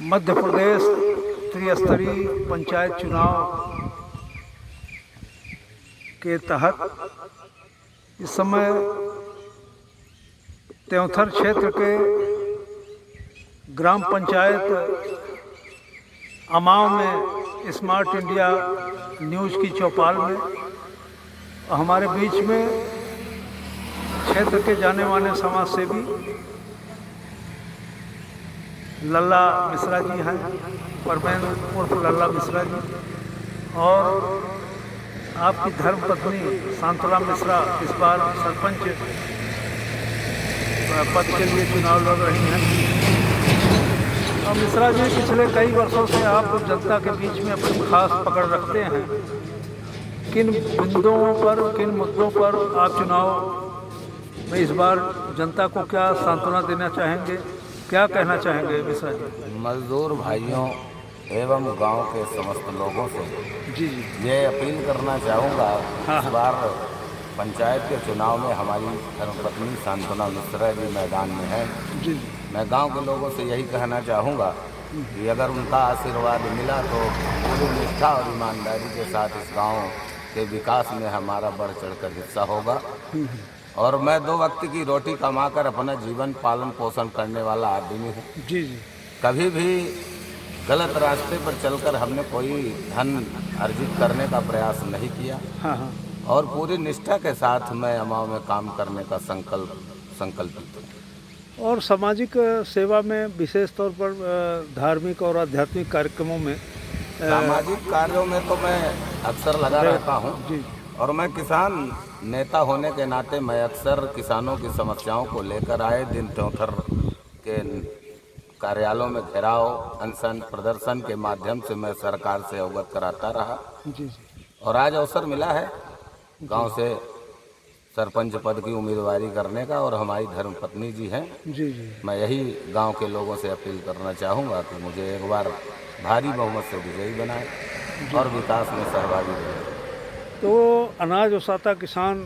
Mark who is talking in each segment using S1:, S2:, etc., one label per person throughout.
S1: मध्य प्रदेश त्रिस्तरीय पंचायत चुनाव के तहत इस समय त्योंथर क्षेत्र के ग्राम पंचायत अमाव में स्मार्ट इंडिया न्यूज़ की चौपाल में हमारे बीच में क्षेत्र के जाने माने समाज सेवी लल्ला मिश्रा जी हैं, परवेन उर्फ लल्ला मिश्रा जी, और आपकी धर्मपत्नी शांतराम मिश्रा इस बार सरपंच पद के लिए चुनाव लड़ रही हैं। और मिश्रा जी पिछले कई वर्षों से आप जनता के बीच में अपनी खास पकड़ रखते हैं। किन बिंदुओं पर, किन मुद्दों पर आप चुनाव में इस बार जनता को क्या सांत्वना देना चाहेंगे, क्या कहना चाहेंगे मिश्रा जी?
S2: मजदूर भाइयों एवं गांव के समस्त लोगों से
S1: जी
S2: ये अपील करना चाहूँगा। इस बार पंचायत के चुनाव में हमारी धर्मपत्नी शांतना मिश्रा जी मैदान में है।
S1: जी
S2: मैं गांव के लोगों से यही कहना चाहूँगा कि अगर उनका आशीर्वाद मिला तो पूरी निष्ठा और ईमानदारी के साथ इस गांव के विकास में हमारा बढ़ चढ़कर हिस्सा होगा। और मैं 2 वक्त की रोटी कमाकर अपना जीवन पालन पोषण करने वाला आदमी हूँ।
S1: जी जी
S2: कभी भी गलत रास्ते पर चलकर हमने कोई धन अर्जित करने का प्रयास नहीं किया।
S1: हाँ।
S2: और पूरी निष्ठा के साथ मैं अमाव में काम करने का संकल्पित हूँ।
S1: और सामाजिक सेवा में विशेष तौर पर धार्मिक और आध्यात्मिक कार्यक्रमों में
S2: सामाजिक कार्यों में तो मैं अक्सर लगा रहता हूँ।
S1: जी।
S2: और मैं किसान नेता होने के नाते मैं अक्सर किसानों की समस्याओं को लेकर आए दिन त्योंथर के कार्यालयों में घेराव, अनशन, प्रदर्शन के माध्यम से मैं सरकार से अवगत कराता रहा।
S1: जी।
S2: और आज अवसर मिला है गांव से सरपंच पद की उम्मीदवारी करने का, और हमारी धर्मपत्नी जी हैं।
S1: जी जी
S2: मैं यही गांव के लोगों से अपील करना चाहूँगा कि मुझे एक बार भारी बहुमत से विजयी बनाए और विकास में सहभागी बने।
S1: तो अनाज उसाता किसान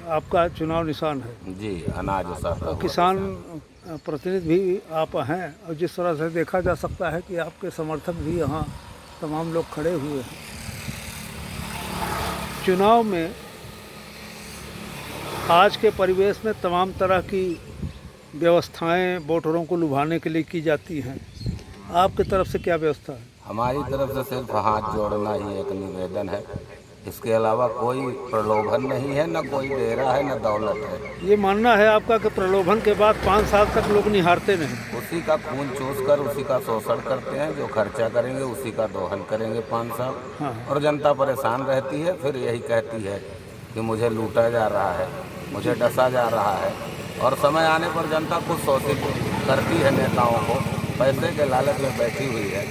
S1: आपका चुनाव निशान है?
S2: जी, अनाज उसाता हुआ
S1: किसान प्रतिनिधि भी आप हैं, और जिस तरह से देखा जा सकता है कि आपके समर्थक भी यहाँ तमाम लोग खड़े हुए हैं। चुनाव में आज के परिवेश में तमाम तरह की व्यवस्थाएं वोटरों को लुभाने के लिए की जाती हैं। आपकी तरफ से क्या व्यवस्था है?
S2: हमारी तरफ से सिर्फ हाथ जोड़ना ही एक निवेदन है। इसके अलावा कोई प्रलोभन नहीं है, न कोई डेरा है, न दौलत है।
S1: ये मानना है आपका कि प्रलोभन के बाद 5 साल तक लोग निहारते नहीं?
S2: उसी का खून चूस कर उसी का शोषण करते हैं। जो खर्चा करेंगे उसी का दोहन करेंगे 5 साल।
S1: हाँ।
S2: और जनता परेशान रहती है, फिर यही कहती है कि मुझे लूटा जा रहा है, मुझे डसा जा रहा है। और समय आने पर जनता खुद शोषित करती है नेताओं को, पैसे के लालच में बैठी हुई है,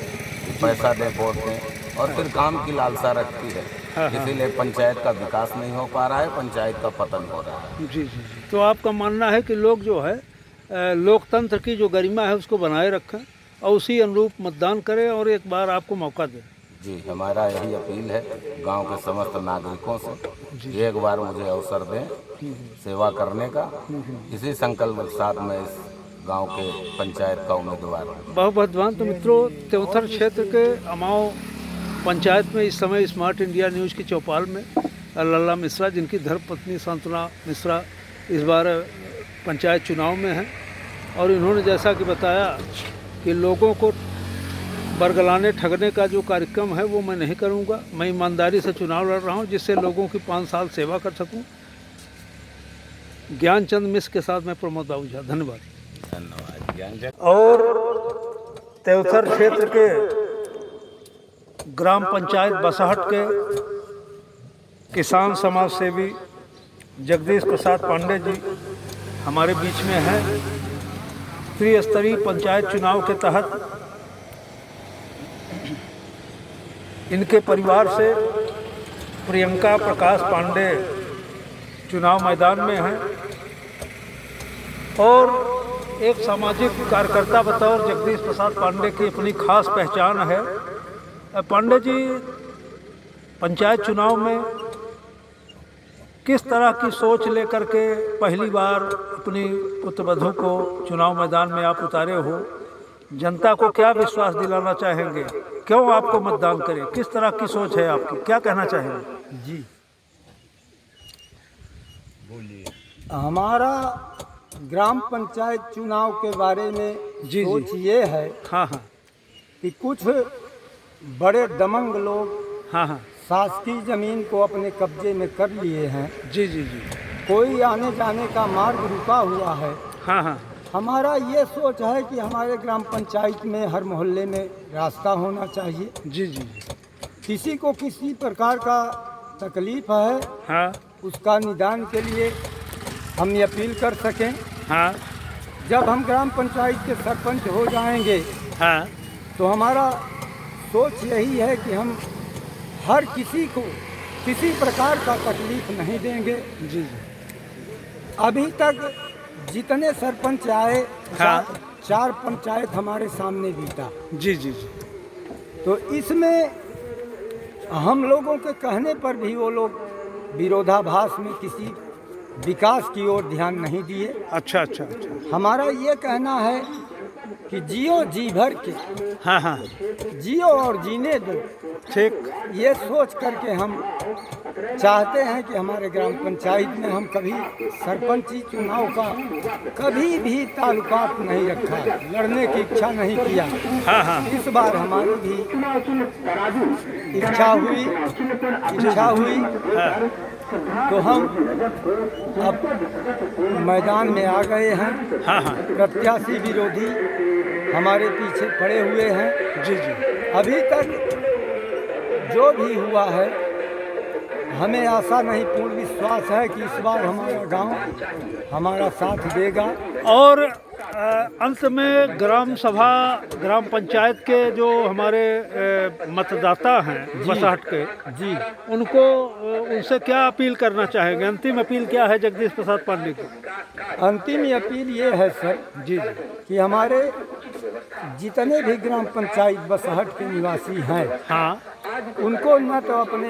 S2: पैसा दे वोट दें, और फिर काम की लालसा रखती है। इसीलिए पंचायत का विकास नहीं हो पा रहा है, पंचायत का पतन हो रहा है।
S1: जी जी। तो आपका मानना है कि लोग जो है लोकतंत्र की जो गरिमा है उसको बनाए रखें और उसी अनुरूप मतदान करें और एक बार आपको मौका दें?
S2: जी, हमारा यही अपील है गांव के समस्त नागरिकों से, एक बार मुझे अवसर दें सेवा करने का। इसी संकल्प के साथ मैं इस गांव के पंचायत का उम्मीदवार हूँ।
S1: बहुत बहुत धन्यवाद। तो मित्रों, त्योंथर क्षेत्र के अमाव पंचायत में इस समय स्मार्ट इंडिया न्यूज़ की चौपाल में लल्ला मिश्रा, जिनकी धर्मपत्नी शांतना मिश्रा इस बार पंचायत चुनाव में हैं, और इन्होंने जैसा कि बताया कि लोगों को बरगलाने ठगने का जो कार्यक्रम है वो मैं नहीं करूंगा। मैं ईमानदारी से चुनाव लड़ रहा हूं जिससे लोगों की 5 साल सेवा कर सकूं। ज्ञानचंद मिश्र के साथ मैं प्रमोद बाबू झा। धन्यवाद। और त्योंथर क्षेत्र के ग्राम पंचायत बसहट के किसान समाज सेवी जगदीश प्रसाद पांडे जी हमारे बीच में हैं। त्रिस्तरीय पंचायत चुनाव के तहत इनके परिवार से प्रियंका प्रकाश पांडे चुनाव मैदान में हैं, और एक सामाजिक कार्यकर्ता बतौर जगदीश प्रसाद पांडे की अपनी खास पहचान है। पांडे जी पंचायत चुनाव में किस तरह की सोच लेकर के पहली बार अपनी पुत्रवधू को चुनाव मैदान में आप उतारे हो, जनता को क्या विश्वास दिलाना चाहेंगे, क्यों आपको मतदान करें, किस तरह की सोच है आपकी, क्या कहना चाहेंगे?
S3: जी हमारा ग्राम पंचायत चुनाव के बारे में
S1: जी।
S3: सोच ये है
S1: हाँ हाँ
S3: कि कुछ बड़े दमंग लोग
S1: हाँ हाँ
S3: शासकीय जमीन को अपने कब्जे में कर लिए हैं।
S1: जी जी जी।
S3: कोई आने जाने का मार्ग रुका हुआ है।
S1: हाँ हाँ
S3: हमारा ये सोच है कि हमारे ग्राम पंचायत में हर मोहल्ले में रास्ता होना चाहिए।
S1: जी जी।
S3: किसी को किसी प्रकार का तकलीफ है,
S1: हाँ
S3: उसका निदान के लिए हम ये अपील कर सकें।
S1: हाँ
S3: जब हम ग्राम पंचायत के सरपंच हो जाएंगे
S1: हाँ
S3: तो हमारा सोच यही है कि हम हर किसी को किसी प्रकार का तकलीफ नहीं देंगे।
S1: जी जी।
S3: अभी तक जितने सरपंच आए,
S1: हाँ।
S3: चार पंचायत हमारे सामने बीता।
S1: जी जी जी।
S3: तो इसमें हम लोगों के कहने पर भी वो लोग विरोधाभास में किसी विकास की ओर ध्यान नहीं दिए।
S1: अच्छा अच्छा अच्छा।
S3: हमारा ये कहना है कि जियो जी भर के,
S1: हाँ हाँ
S3: जियो और जीने दो,
S1: ठीक।
S3: ये सोच करके हम चाहते हैं कि हमारे ग्राम पंचायत में हम कभी सरपंची चुनाव का कभी भी ताल्लुकात नहीं रखा, लड़ने की इच्छा नहीं किया।
S1: हाँ हाँ
S3: इस बार हमारी भी इच्छा हुई
S1: हाँ
S3: तो हम अब मैदान में आ गए हैं।
S1: हाँ हाँ।
S3: प्रत्याशी विरोधी हमारे पीछे पड़े हुए हैं।
S1: जी जी।
S3: अभी तक जो भी हुआ है हमें आशा नहीं, पूर्ण विश्वास है कि इस बार हमारा गांव हमारा साथ देगा।
S1: और अंत में ग्राम सभा, ग्राम पंचायत के जो हमारे मतदाता हैं बसहट के,
S3: जी
S1: उनको उनसे क्या अपील करना चाहेंगे? अंतिम अपील क्या है जगदीश प्रसाद पांडे की?
S3: अंतिम अपील ये है सर
S1: जी
S3: कि हमारे जितने भी ग्राम पंचायत बसहट के निवासी हैं,
S1: हाँ
S3: उनको न तो अपने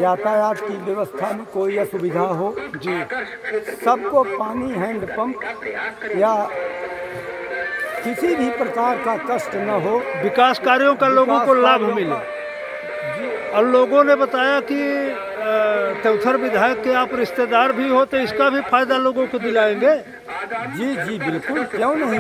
S3: यातायात की व्यवस्था में कोई असुविधा हो
S1: जी,
S3: सबको पानी, हैंडपंप या किसी भी प्रकार का कष्ट न हो,
S1: विकास कार्यों का लोगों को लाभ मिले। और लोगों ने बताया कि त्योथर विधायक के आप रिश्तेदार भी हो तो इसका भी फायदा लोगों को दिलाएंगे।
S3: जी जी बिल्कुल, क्यों नहीं।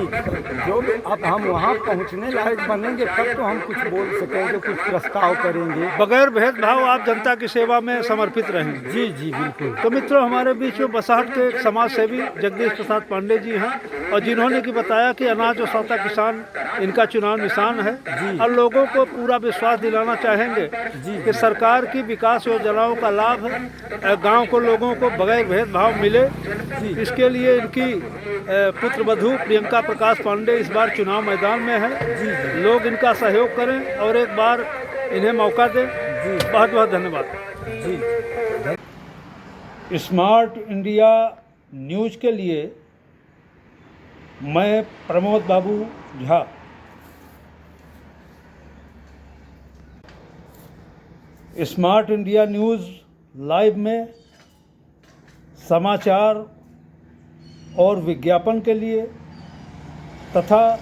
S3: जो अब हम वहाँ पहुँचने लायक बनेंगे तब तो हम कुछ बोल सकेंगे, कुछ प्रस्ताव करेंगे।
S1: बगैर भेदभाव आप जनता की सेवा में समर्पित रहेंगे।
S3: जी जी बिल्कुल।
S1: तो मित्रों, हमारे बीच में बसहट के एक समाज सेवी जगदीश प्रसाद पांडे जी हैं और जिन्होंने की बताया कि अनाज और सौता किसान इनका चुनाव निशान है। और लोगों को पूरा विश्वास दिलाना चाहेंगे कि सरकार की विकास योजनाओं का लाभ गांव को लोगों को बगैर भेदभाव मिले। इसके लिए इनकी पुत्र वधू प्रियंका प्रकाश पांडे इस बार चुनाव मैदान में है। लोग इनका सहयोग करें और एक बार इन्हें मौका दें। बहुत बहुत धन्यवाद जी। स्मार्ट इंडिया न्यूज़ के लिए मैं Pramod Babu Jha. Smart India news live में समाचार और विज्ञापन के लिए तथा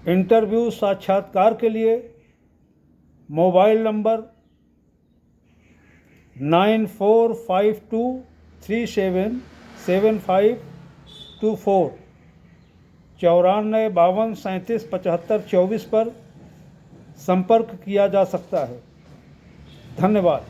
S1: इंटरव्यू साक्षात्कार के लिए मोबाइल नंबर 9452377524 94 52 37 75 24 पर संपर्क किया जा सकता है। धन्यवाद।